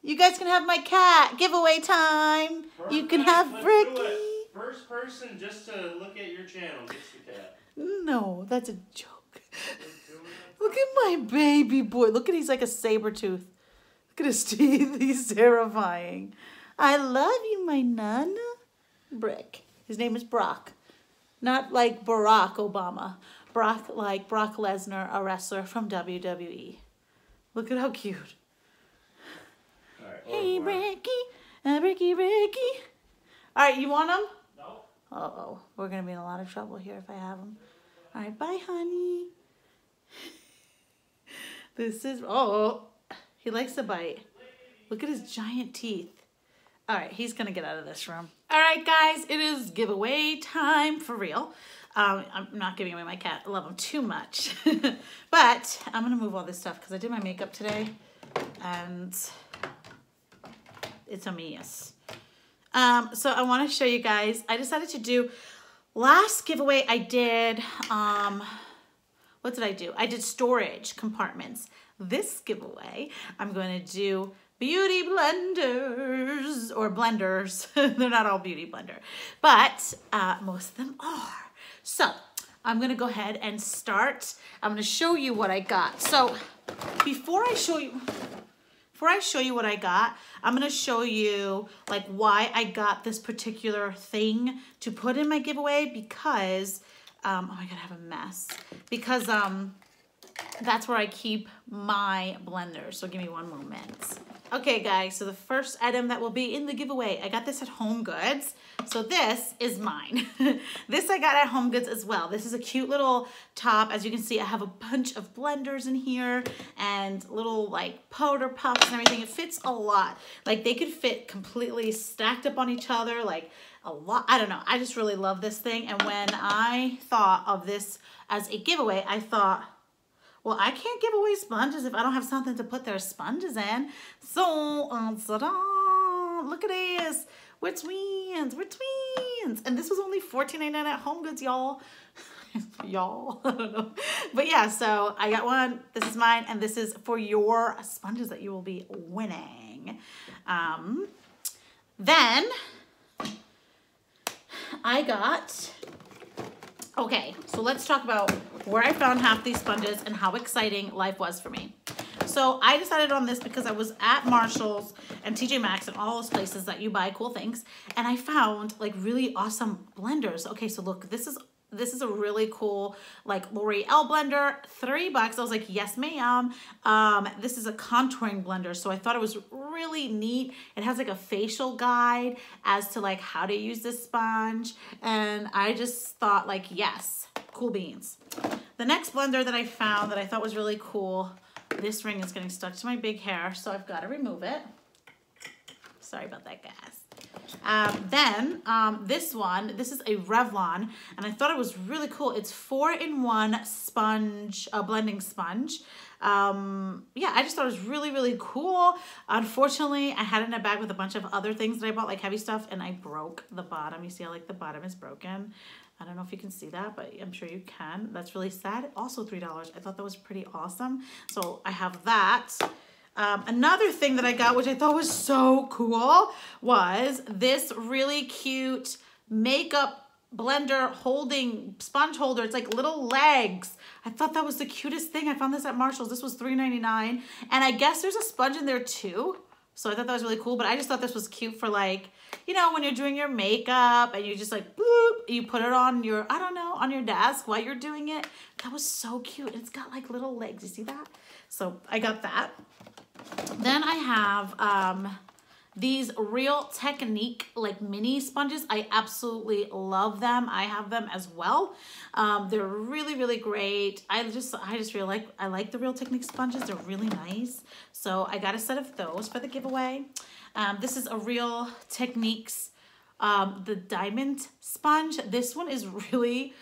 You guys can have my cat. Giveaway time. Perfect. You can have Ricky. First person just to look at your channel gets the cat. No, that's a joke. Look at my baby boy. Look at he's like a saber tooth. Look at his teeth. He's terrifying. I love you, my nana. Brick. His name is Brock. Not like Barack Obama. Brock like Brock Lesnar, a wrestler from WWE. Look at how cute. All right, Hey, Ricky. Ricky. All right, you want him? No. Uh-oh. We're going to be in a lot of trouble here if I have him. All right, bye, honey. This is, oh, he likes to bite. Look at his giant teeth. All right, he's going to get out of this room. All right, guys, it is giveaway time for real. I'm not giving away my cat. I love him too much. But I'm going to move all this stuff because I did my makeup today. And it's a mess. So I want to show you guys. I decided to do, last giveaway I did, what did I do? I did storage compartments. This giveaway, I'm going to do beauty blenders or blenders. They're not all beauty blender, but most of them are. So I'm going to go ahead and start. I'm going to show you what I got. So before I show you what I got, I'm going to show you like why I got this particular thing to put in my giveaway because, oh my God, I have a mess. Because that's where I keep my blender. So give me one moment. Okay, guys, so the first item that will be in the giveaway, I got this at Home Goods. So this is mine. This I got at Home Goods as well. This is a cute little top. As you can see, I have a bunch of blenders in here and little like powder puffs and everything. It fits a lot. Like they could fit completely stacked up on each other, like a lot. I don't know. I just really love this thing. And when I thought of this as a giveaway, I thought, well, I can't give away sponges if I don't have something to put their sponges in. So, look at this. We're twins. We're twins. And this was only $14.99 at Home Goods, y'all. Y'all. I don't know. But yeah, so I got one. This is mine. And this is for your sponges that you will be winning. Then I got... Okay, so let's talk about where I found half these sponges and how exciting life was for me. So I decided on this because I was at Marshall's and TJ Maxx and all those places that you buy cool things. And I found like really awesome blenders. Okay, so look, this is a really cool like L'Oreal blender, $3. I was like, yes, ma'am. This is a contouring blender. So I thought it was really neat. It has like a facial guide as to like how to use this sponge. And I just thought like, yes, cool beans. The next blender that I found that I thought was really cool, this ring is getting stuck to my big hair, so I've got to remove it. Sorry about that, guys. This is a Revlon, and I thought it was really cool. It's 4-in-1 sponge, blending sponge. Yeah, I just thought it was really, really cool. Unfortunately, I had it in a bag with a bunch of other things that I bought, like heavy stuff, and I broke the bottom. You see how like the bottom is broken? I don't know if you can see that, but I'm sure you can. That's really sad. Also $3. I thought that was pretty awesome. So I have that. Another thing that I got, which I thought was so cool, was this really cute makeup blender holding sponge holder. It's like little legs. I thought that was the cutest thing. I found this at Marshall's. This was $3.99. And I guess there's a sponge in there too. So I thought that was really cool, but I just thought this was cute for like, you know, when you're doing your makeup and you just like, boop, you put it on your, I don't know, on your desk while you're doing it. That was so cute. It's got like little legs. You see that? So I got that. Then I have these Real Technique like mini sponges. I absolutely love them. I have them as well. They're really, really great. I just really like, I like the Real Technique sponges. They're really nice. So I got a set of those for the giveaway. This is a Real Techniques, the diamond sponge. This one is really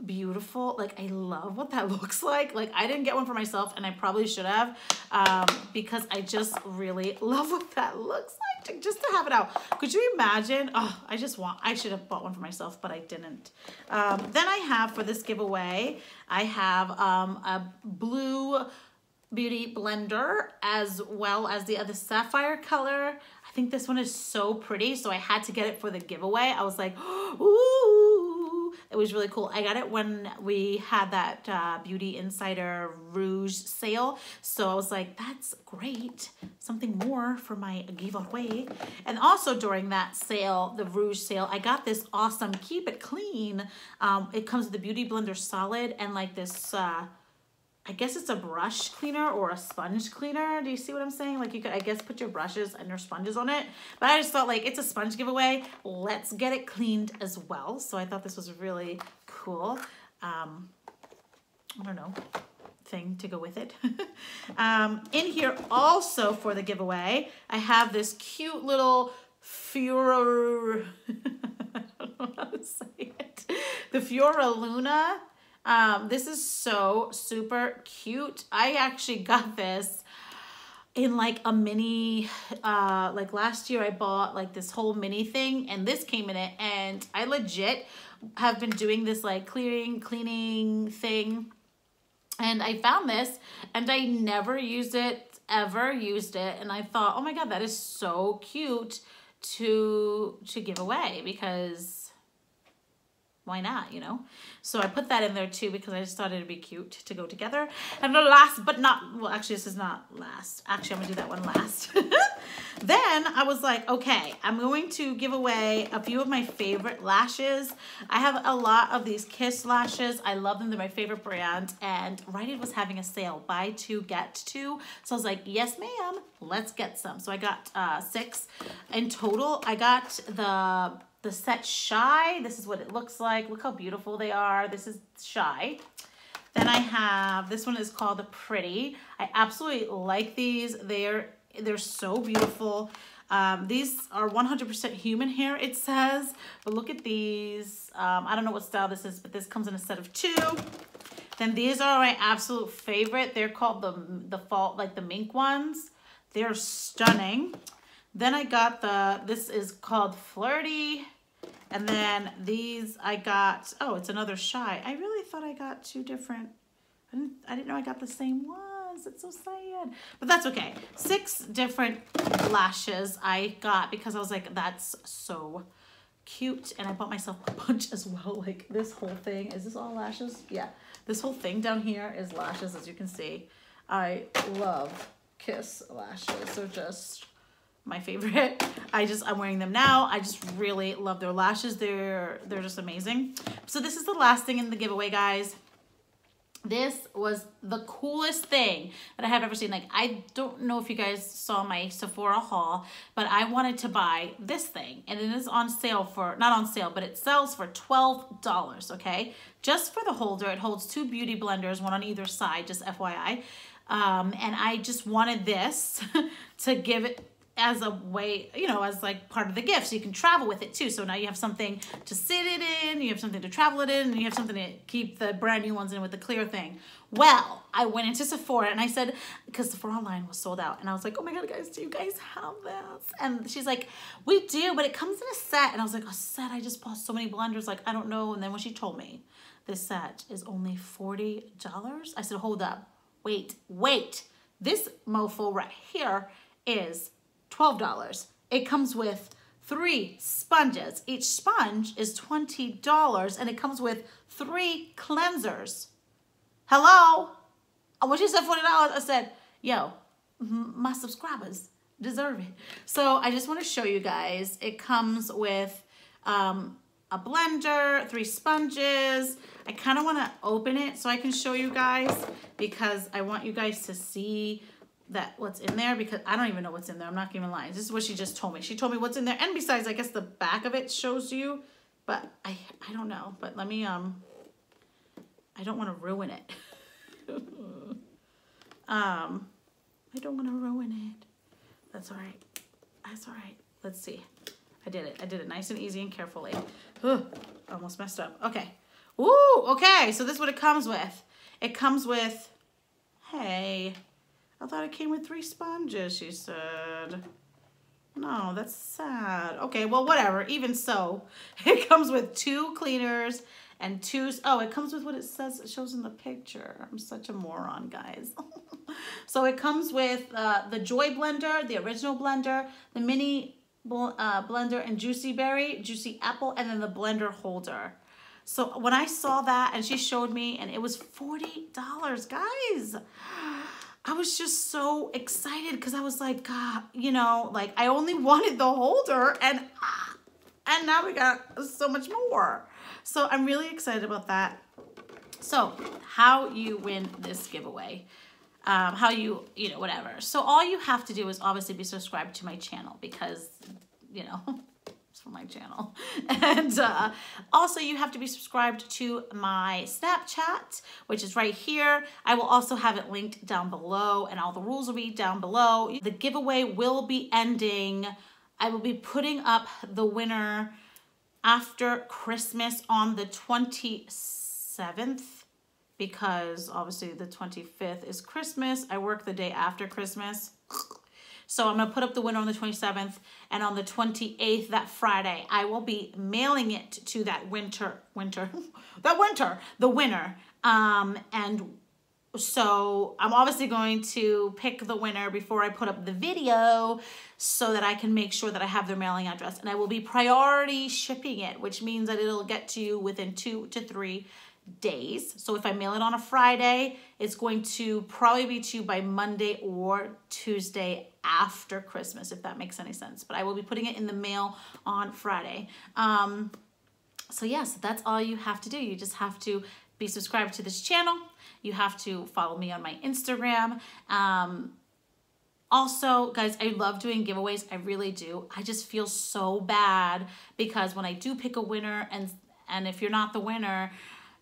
beautiful. Like I love what that looks like. Like I didn't get one for myself and I probably should have because I just really love what that looks like just to have it out. Could you imagine? Oh, I should have bought one for myself, but I didn't. Then I have for this giveaway, I have a blue Beauty blender, as well as the other sapphire color. I think this one is so pretty, so I had to get it for the giveaway. I was like, ooh, it was really cool. I got it when we had that Beauty Insider Rouge sale, so I was like, that's great, something more for my giveaway. And also during that sale, the Rouge sale, I got this awesome Keep It Clean. It comes with the Beauty Blender Solid and like this I guess it's a brush cleaner or a sponge cleaner. Do you see what I'm saying? Like you could, I guess, put your brushes and your sponges on it. But I just thought like it's a sponge giveaway. Let's get it cleaned as well. So I thought this was really cool. I don't know, thing to go with it. In here also for the giveaway, I have this cute little Fiora, I don't know how to say it. The Fiora Luna. This is so super cute. I actually got this in like a mini, like last year I bought like this whole mini thing and this came in it, and I legit have been doing this like cleaning thing, and I found this and I never ever used it, and I thought, oh my God, that is so cute to give away, because why not, you know? So I put that in there too because I just thought it'd be cute to go together. And the last but not, well, actually this is not last. Actually, I'm gonna do that one last. Then I was like, okay, I'm going to give away a few of my favorite lashes. I have a lot of these Kiss lashes. I love them, they're my favorite brand. And Rite Aid was having a sale, buy two, get two. So I was like, yes, ma'am, let's get some. So I got 6 in total. I got the set Shy. This is what it looks like. Look how beautiful they are. This is Shy. Then I have, this one is called the Pretty. I absolutely like these. They're so beautiful. These are 100% human hair, it says. But look at these. I don't know what style this is, but this comes in a set of 2. Then these are my absolute favorite. They're called the fall, like the mink ones. They're stunning. Then I got this is called Flirty. And then these I got, oh, it's another Shy. I really thought I got 2 different, I didn't know I got the same ones. It's so sad, but that's okay. 6 different lashes I got because I was like, that's so cute. And I bought myself a bunch as well. Like this whole thing, is this all lashes? Yeah, this whole thing down here is lashes, as you can see. I love Kiss lashes. They're just my favorite. I'm wearing them now. I just really love their lashes. They're just amazing. So this is the last thing in the giveaway, guys. This was the coolest thing that I have ever seen. Like, I don't know if you guys saw my Sephora haul, but I wanted to buy this thing, and it is on sale for, not on sale, but it sells for $12, okay? Just for the holder. It holds 2 beauty blenders, one on either side, just FYI. And I just wanted this to give it as a way, you know, as like part of the gift, so you can travel with it too. So now you have something to sit it in, you have something to travel it in, and you have something to keep the brand new ones in with the clear thing. Well, I went into Sephora and I said, because Sephora line was sold out, and I was like, oh my God, guys, do you guys have this? And she's like, we do, but it comes in a set. And I was like, a set? I just bought so many blenders, like, I don't know. And then when she told me this set is only $40, I said, hold up, wait, this mofo right here is $12. It comes with 3 sponges. Each sponge is $20, and it comes with 3 cleansers. Hello? When she said $40, I said, yo, my subscribers deserve it. So I just want to show you guys. It comes with a blender, 3 sponges. I kind of want to open it so I can show you guys, because I want you guys to see that what's in there, because I don't even know what's in there. I'm not even lying. This is what she just told me. She told me what's in there, and besides, I guess the back of it shows you, but I don't know. But let me I don't want to ruin it. I don't want to ruin it. That's all right. That's all right. Let's see. I did it nice and easy and carefully. Ugh, almost messed up. Okay. Ooh, okay. So this is what it comes with. It comes with, hey, I thought it came with 3 sponges, she said. No, that's sad. Okay, well, whatever. Even so, it comes with 2 cleaners and 2, oh, it comes with what it says, it shows in the picture. I'm such a moron, guys. So it comes with the Joy blender, the original blender, the mini blender, and juicy berry, juicy apple, and then the blender holder. So when I saw that and she showed me, and it was $40, guys. I was just so excited because I was like, God, you know, like I only wanted the holder, and now we got so much more. So I'm really excited about that. So how you win this giveaway, how you know, whatever. So all you have to do is obviously be subscribed to my channel because, you know, it's for my channel. And also you have to be subscribed to my Snapchat, which is right here. I will also have it linked down below, and all the rules will be down below. The giveaway will be ending. I will be putting up the winner after Christmas on the 27th, because obviously the 25th is Christmas. I work the day after Christmas. So I'm going to put up the winner on the 27th, and on the 28th, that Friday, I will be mailing it to that the winner. And so I'm obviously going to pick the winner before I put up the video so that I can make sure that I have their mailing address, and I will be priority shipping it, which means that it'll get to you within 2 to 3 days. So if I mail it on a Friday, it's going to probably be to you by Monday or Tuesday after Christmas, if that makes any sense. But I will be putting it in the mail on Friday. So yes, that's all you have to do. You just have to be subscribed to this channel. You have to follow me on my Instagram. Also, guys, I love doing giveaways. I really do. I just feel so bad because when I do pick a winner, and if you're not the winner,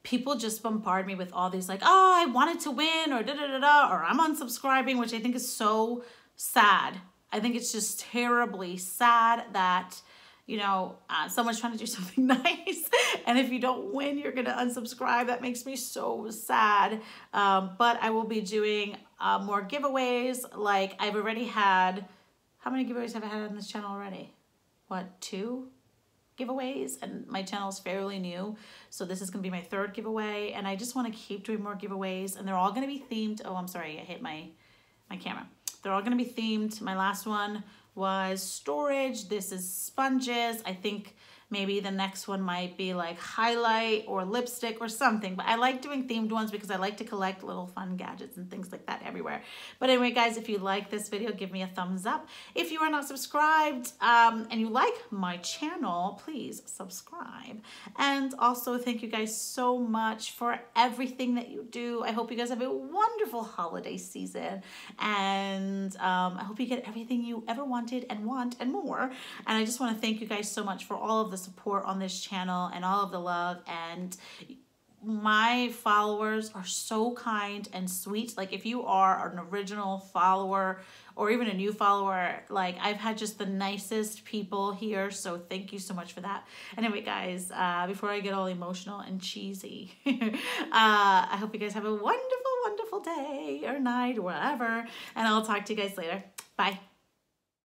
people just bombard me with all these like, oh, I wanted to win, or da-da-da-da, or I'm unsubscribing, which I think is so sad. I think it's just terribly sad that, you know, someone's trying to do something nice, and if you don't win, you're gonna unsubscribe. That makes me so sad. But I will be doing more giveaways. Like I've already had, how many giveaways have I had on this channel already? What, 2 giveaways? And my channel is fairly new, so this is gonna be my 3rd giveaway, and I just want to keep doing more giveaways, and they're all gonna be themed. Oh, I'm sorry, I hit my camera. They're all gonna be themed. My last one was storage. This is sponges. I think maybe the next one might be like highlight or lipstick or something, but I like doing themed ones because I like to collect little fun gadgets and things like that everywhere. But anyway, guys, if you like this video, give me a thumbs up. If you are not subscribed and you like my channel, please subscribe. And also thank you guys so much for everything that you do. I hope you guys have a wonderful holiday season, and I hope you get everything you ever wanted and want and more. And I just want to thank you guys so much for all of the support on this channel and all of the love. And my followers are so kind and sweet. Like if you are an original follower or even a new follower, like I've had just the nicest people here, so thank you so much for that. Anyway, guys, before I get all emotional and cheesy, I hope you guys have a wonderful day or night or whatever, and I'll talk to you guys later. Bye.